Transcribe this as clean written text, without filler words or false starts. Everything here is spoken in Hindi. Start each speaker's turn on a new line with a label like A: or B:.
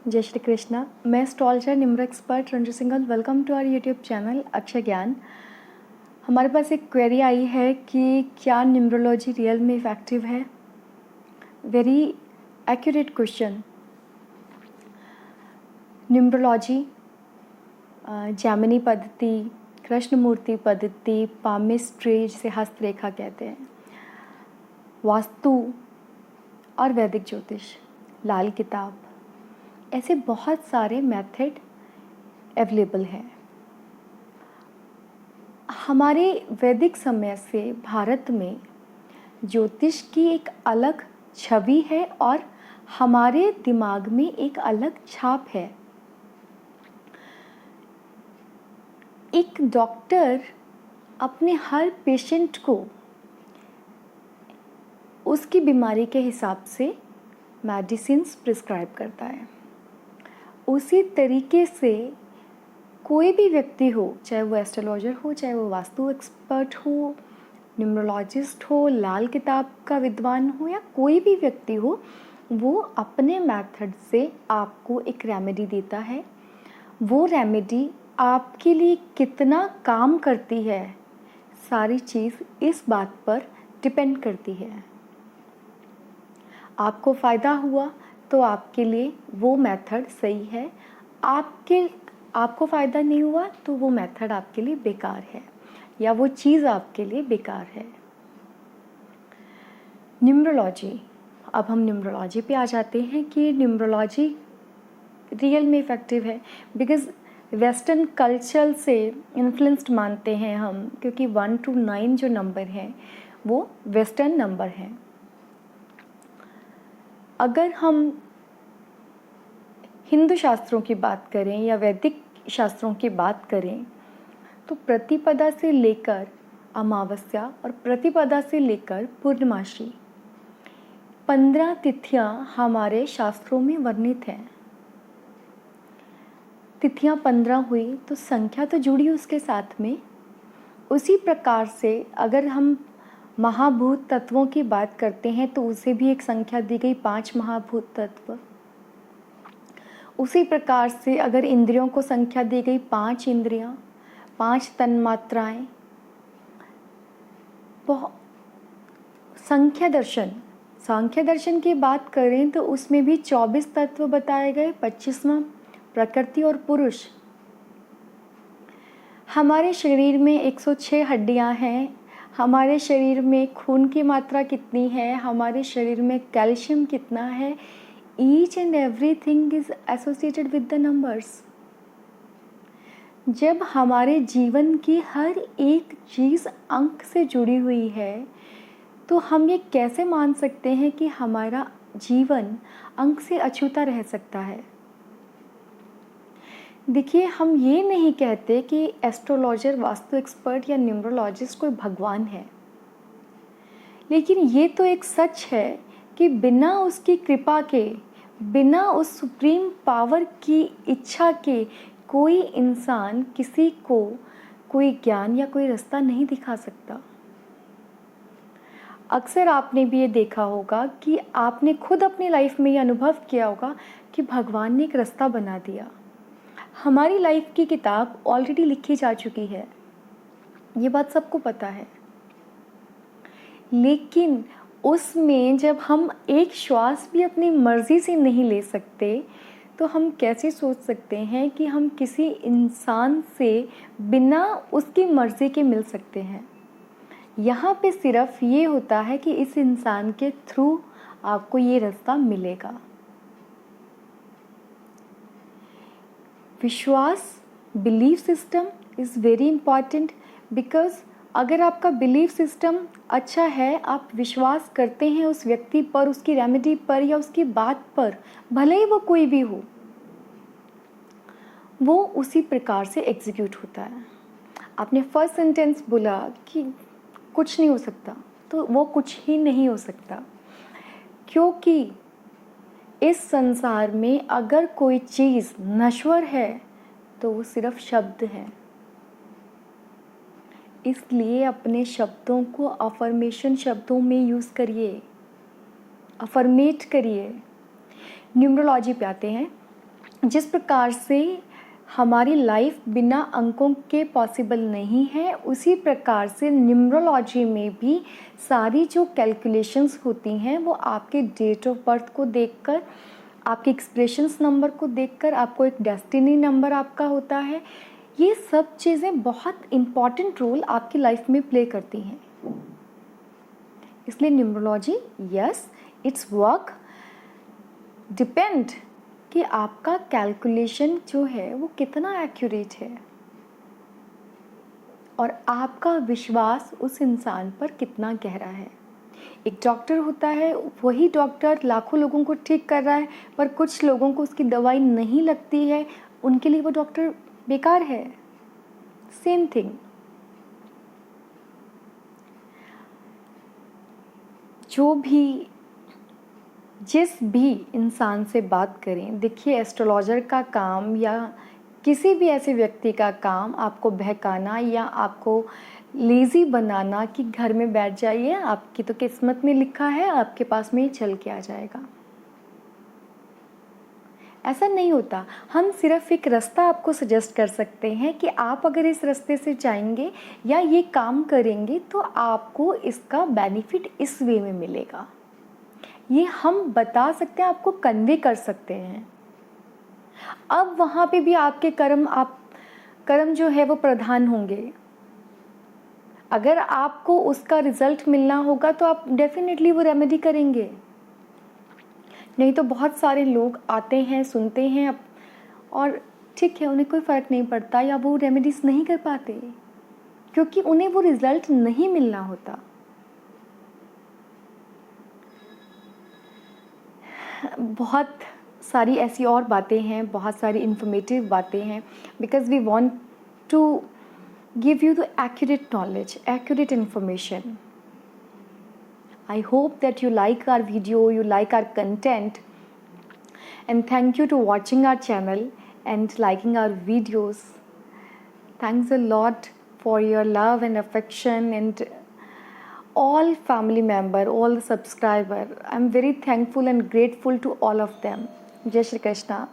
A: जय श्री कृष्णा। मैं astrologer numero expert Ranju Singhal. Welcome to our YouTube channel Akshay Gyan. हमारे पास एक क्वेरी आई है कि क्या न्यूमरोलॉजी रियल में इफेक्टिव है। Very accurate question. Numerology Jaimini पद्धति, कृष्णमूर्ति पद्धति, पामिस्ट्री जिसे हस्तरेखा कहते हैं, वास्तु और वैदिक ज्योतिष, लाल किताब, ऐसे बहुत सारे मेथड अवेलेबल हैं। हमारे वैदिक समय से भारत में ज्योतिष की एक अलग छवि है और हमारे दिमाग में एक अलग छाप है। एक डॉक्टर अपने हर पेशेंट को उसकी बीमारी के हिसाब से मेडिसिन्स प्रिस्क्राइब करता है। उसी तरीके से कोई भी व्यक्ति हो, चाहे वो एस्ट्रोलॉजर हो, चाहे वो वास्तु एक्सपर्ट हो, न्यूमरोलॉजिस्ट हो, लाल किताब का विद्वान हो, या कोई भी व्यक्ति हो, वो अपने मेथड से आपको एक रेमेडी देता है। वो रेमेडी आपके लिए कितना काम करती है, सारी चीज़ इस बात पर डिपेंड करती है। आपको फ़ायदा हुआ तो आपके लिए वो मेथड सही है, आपको फ़ायदा नहीं हुआ तो वो मेथड आपके लिए बेकार है या वो चीज़ आपके लिए बेकार है। न्यूमरोलॉजी, अब हम न्यूमरोलॉजी पे आ जाते हैं कि न्यूमरोलॉजी रियल में इफ़ेक्टिव है। बिकॉज़ वेस्टर्न कल्चर से इन्फ्लुएंस्ड मानते हैं हम, क्योंकि 1 to 9 जो नंबर हैं वो वेस्टर्न नंबर हैं। अगर हम हिंदू शास्त्रों की बात करें या वैदिक शास्त्रों की बात करें तो प्रतिपदा से लेकर अमावस्या और प्रतिपदा से लेकर पूर्णमासी 15 तिथियां हमारे शास्त्रों में वर्णित हैं। तिथियां 15 हुई तो संख्या तो जुड़ी उसके साथ में। उसी प्रकार से अगर हम महाभूत तत्वों की बात करते हैं तो उसे भी एक संख्या दी गई, 5 महाभूत तत्व। उसी प्रकार से अगर इंद्रियों को संख्या दी गई, 5 इंद्रियां, 5 तन्मात्राएं। सांख्य दर्शन की बात करें तो उसमें भी 24 तत्व बताए गए, 25वां प्रकृति और पुरुष। हमारे शरीर में 106 हड्डियां हैं। हमारे शरीर में खून की मात्रा कितनी है, हमारे शरीर में कैल्शियम कितना है, each and everything is associated with the numbers. जब हमारे जीवन की हर एक चीज़ अंक से जुड़ी हुई है तो हम ये कैसे मान सकते हैं कि हमारा जीवन अंक से अछूता रह सकता है। देखिए, हम ये नहीं कहते कि एस्ट्रोलॉजर, वास्तु एक्सपर्ट या न्यूमरोलॉजिस्ट कोई भगवान है, लेकिन ये तो एक सच है कि बिना उसकी कृपा के, बिना उस सुप्रीम पावर की इच्छा के कोई इंसान किसी को कोई ज्ञान या कोई रास्ता नहीं दिखा सकता। अक्सर आपने भी ये देखा होगा कि आपने खुद अपनी लाइफ में ये अनुभव किया होगा कि भगवान ने एक रास्ता बना दिया। हमारी लाइफ की किताब ऑलरेडी लिखी जा चुकी है, ये बात सबको पता है। लेकिन उसमें जब हम एक श्वास भी अपनी मर्जी से नहीं ले सकते तो हम कैसे सोच सकते हैं कि हम किसी इंसान से बिना उसकी मर्जी के मिल सकते हैं। यहाँ पे सिर्फ ये होता है कि इस इंसान के थ्रू आपको ये रास्ता मिलेगा। विश्वास, belief system is very important. Because अगर आपका बिलीफ सिस्टम अच्छा है, आप विश्वास करते हैं उस व्यक्ति पर, उसकी रेमेडी पर या उसकी बात पर, भले ही वो कोई भी हो, वो उसी प्रकार से एग्जीक्यूट होता है। आपने फर्स्ट सेंटेंस बोला कि कुछ नहीं हो सकता, तो वो कुछ ही नहीं हो सकता, क्योंकि इस संसार में अगर कोई चीज़ नश्वर है तो वो सिर्फ शब्द है। इसलिए अपने शब्दों को अफर्मेशन शब्दों में यूज़ करिए, अफर्मेट करिए। न्यूमरोलॉजी पे आते हैं। जिस प्रकार से हमारी लाइफ बिना अंकों के पॉसिबल नहीं है, उसी प्रकार से न्यूमरोलॉजी में भी सारी जो कैलकुलेशंस होती हैं वो आपके डेट ऑफ बर्थ को देखकर, आपके एक्सप्रेशंस नंबर को देखकर, आपको एक डेस्टिनी नंबर आपका होता है। ये सब चीज़ें बहुत इम्पॉर्टेंट रोल आपकी लाइफ में प्ले करती हैं। इसलिए numerology, yes it's work, depend कि आपका कैलकुलेशन जो है वो कितना एक्यूरेट है और आपका विश्वास उस इंसान पर कितना गहरा है। एक डॉक्टर होता है, वही डॉक्टर लाखों लोगों को ठीक कर रहा है, पर कुछ लोगों को उसकी दवाई नहीं लगती है, उनके लिए वो डॉक्टर बेकार है। सेम थिंग, जिस भी इंसान से बात करें, देखिए एस्ट्रोलॉजर का काम या किसी भी ऐसे व्यक्ति का काम आपको बहकाना या आपको लेज़ी बनाना कि घर में बैठ जाइए, आपकी तो किस्मत में लिखा है, आपके पास में ही चल के आ जाएगा, ऐसा नहीं होता। हम सिर्फ एक रास्ता आपको सजेस्ट कर सकते हैं कि आप अगर इस रास्ते से जाएंगे या ये काम करेंगे तो आपको इसका बेनिफिट इस वे में मिलेगा। ये हम बता सकते हैं, आपको कन्वे कर सकते हैं। अब वहाँ पे भी आपके कर्म जो है वो प्रधान होंगे। अगर आपको उसका रिजल्ट मिलना होगा तो आप डेफिनेटली वो रेमेडी करेंगे। नहीं तो बहुत सारे लोग आते हैं, सुनते हैं और ठीक है, उन्हें कोई फ़र्क नहीं पड़ता या वो रेमेडीज़ नहीं कर पाते क्योंकि उन्हें वो रिज़ल्ट नहीं मिलना होता। बहुत सारी ऐसी और बातें हैं, बहुत सारी इन्फॉर्मेटिव बातें हैं, because we want to give you the accurate knowledge, accurate information. I hope that you like our video, you like our content, and thank you to watching our channel and liking our videos. Thanks a lot for your love and affection and all family member, all the subscriber. I'm very thankful and grateful to all of them. Jai Shri Krishna.